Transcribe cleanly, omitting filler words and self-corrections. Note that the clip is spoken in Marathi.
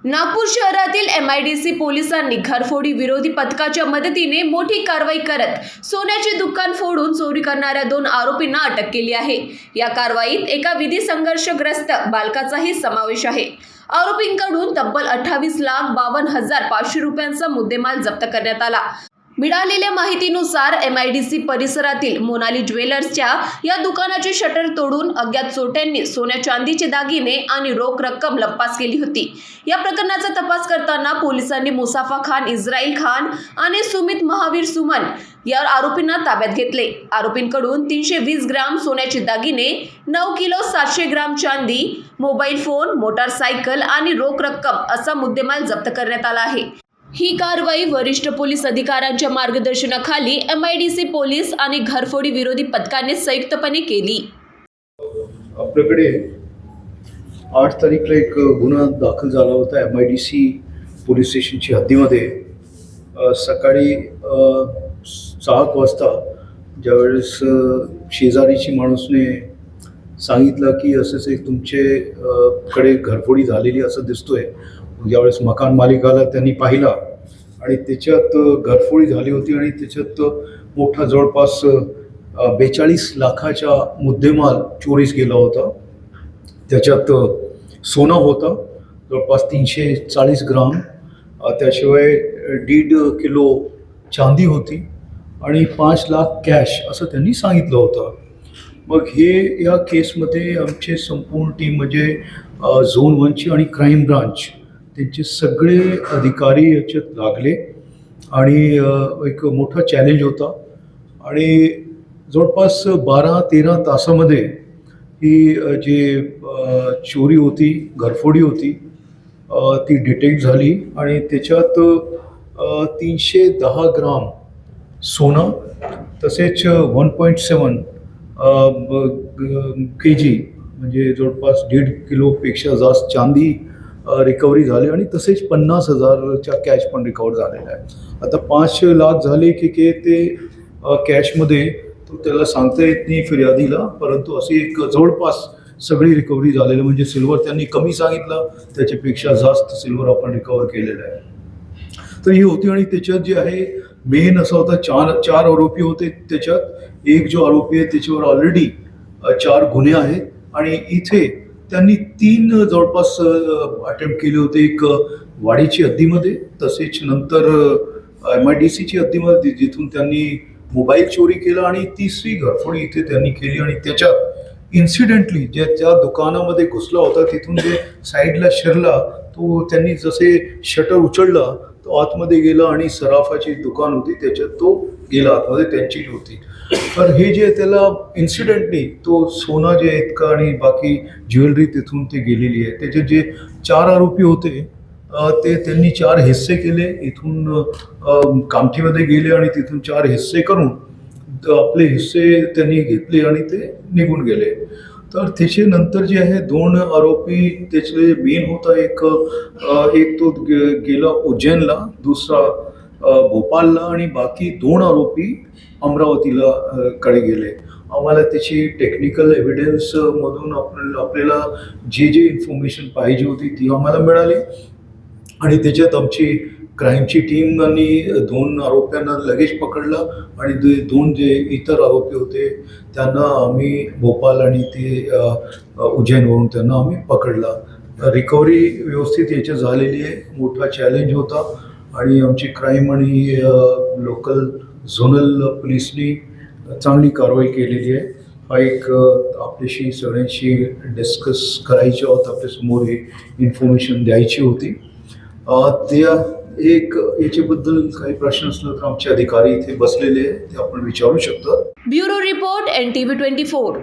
नागपूर शहरातील MIDC पोलिसांनी घरफोडी विरोधी पथकाच्या मदतीने मोठी कारवाई करत सोन्याचे दुकान फोडून चोरी करणाऱ्या 2 आरोपींना अटक केली आहे। या कारवाईत एका विधी संघर्षग्रस्त बालकाचाही समावेश आहे। आरोपींकडून तब्बल 28,52,500 रुपयांचा मुद्देमाल जप्त करण्यात आला। मिळालेल्या माहितीनुसार MIDC परिसरातील मोनाली ज्वेलर्सच्या या दुकानाचे शटर तोडून अज्ञात चोरट्यांनी सोन्या चांदीचे दागिने आणि रोख रक्कम लंपास केली होती। या प्रकरणाचा तपास करताना पोलिसांनी मुसाफा खान इस्राईल खान आणि सुमित महावीर सुमन या आरोपींना ताब्यात घेतले। आरोपींकडून 320 ग्राम सोन्याचे दागिने, 9 किलो 700 ग्राम चांदी, मोबाईल फोन, मोटारसायकल आणि रोख रक्कम असा मुद्देमाल जप्त करण्यात आला आहे। ही कारवाई वरिष्ठ पोलीस अधिकाऱ्यांच्या मार्गदर्शनाखाली MIDC पोलीस आणि घरफोडी विरोधी पथकाने संयुक्तपणे केली। आपल्याकडे 8 तारीखला एक गुन्हा दाखल झाला होता MIDC पोलीस स्टेशनची हद्दीमध्ये। सकाळी 6 वाजता ज्यावेळेस शेजारीची माणूसने सांगितलं की असंच एक तुमचे कडे घरफोडी झालेली असं दिसतोय। ज्यावेळेस मकान मालिकाला त्यांनी पाहिला आणि त्याच्यात घरफोडी झाली होती आणि त्याच्यात मोठा जवळपास 42 लाखाचा मुद्देमाल चोरीस गेला होता। त्याच्यात सोनं होतं जवळपास 340 ग्राम, त्याशिवाय 1.5 किलो चांदी होती आणि 5 लाख कॅश असं त्यांनी सांगितलं होतं। मग हे या केसमध्ये आमचे संपूर्ण टीम म्हणजे झोन 1ची आणि क्राईम ब्रांच त्यांचे सगळे अधिकारी याच्यात लागले आणि एक मोठा चॅलेंज होता आणि जवळपास 12-13 तासामध्ये ही जी चोरी होती, घरफोडी होती, ती डिटेक्ट झाली आणि त्याच्यात 310 ग्राम सोनं तसेच 1.7 kg म्हणजे जवळपास 1.5 किलोपेक्षा जास्त चांदी रिकव्हरी झाली आणि तसेच 50,000च्या कॅश पण रिकवर झालेला आहे। आता 5 लाख झाले की ते कॅशमध्ये तो त्याला सांगता येत नाही फिर्यादीला, परंतु अशी एक जवळपास सगळी रिकव्हरी झालेली म्हणजे सिल्वर त्यांनी कमी सांगितलं, त्याच्यापेक्षा जास्त सिल्वर आपण रिकवर केलेलं आहे। तर ही होती आणि त्याच्यात जे आहे मेन असा होता 4 आरोपी होते। त्याच्यात एक जो आरोपी आहे त्याच्यावर ऑलरेडी 4 गुन्हे आहेत आणि इथे त्यांनी 3 जवळपास अटेम्प्ट केले होते। एक वाडीची हद्दीमध्ये, तसेच नंतर MIDCची हद्दीमध्ये जिथून त्यांनी मोबाईल चोरी केला आणि 3री घरफोडी इथे त्यांनी केली आणि त्याच्यात इन्सिडेंटली जे त्या दुकानामध्ये घुसला होता तिथून जे साईडला शिरला तो त्यांनी जसे शटर उचलला तो आतमध्ये गेला आणि सराफाची दुकान होती त्याच्यात तो गेला आतमध्ये, त्यांची होती। तर हे जे त्याला इन्सिडेंटली तो सोना जे इतका आणि बाकी ज्वेलरी तिथून ते गेलेली आहे। त्याचे जे 4 आरोपी होते ते त्यांनी 4 हिस्से केले, इथून कामठीमध्ये गेले आणि तिथून 4 हिस्से करून आपले हिस्से त्यांनी घेतले आणि ते निघून गेले। तर त्याचे नंतर जे आहे 2 आरोपी त्याचे मेन होता, एक तो गेला उज्जैनला, दुसरा भोपाळला आणि बाकी 2 आरोपी अमरावतीला कडे गेले। आम्हाला त्याची टेक्निकल एव्हिडन्स मधून आपल्याला जे इन्फॉर्मेशन पाहिजे होती ती आम्हाला मिळाली आणि त्याच्यात आमची क्राईमची टीमनी 2 आरोप्यांना लगेच पकडलं आणि 2 जे इतर आरोपी होते त्यांना आम्ही भोपाळ आणि ते उज्जैनवरून त्यांना आम्ही पकडला। रिकव्हरी व्यवस्थित याच्यात झालेली आहे। मोठा चॅलेंज होता आणि आमची क्राईम आणि लोकल झोनल पोलिसनी चांगली कारवाई केलेली आहे। हा एक आपल्याशी सगळ्यांशी डिस्कस करायची होत, आपल्यासमोर ही इन्फॉर्मेशन द्यायची होती। त्या एक याच्याबद्दल काही प्रश्न असला तर आमचे अधिकारी इथे बसलेले ते आपण विचारू शकतात। Bureau report NTV 24।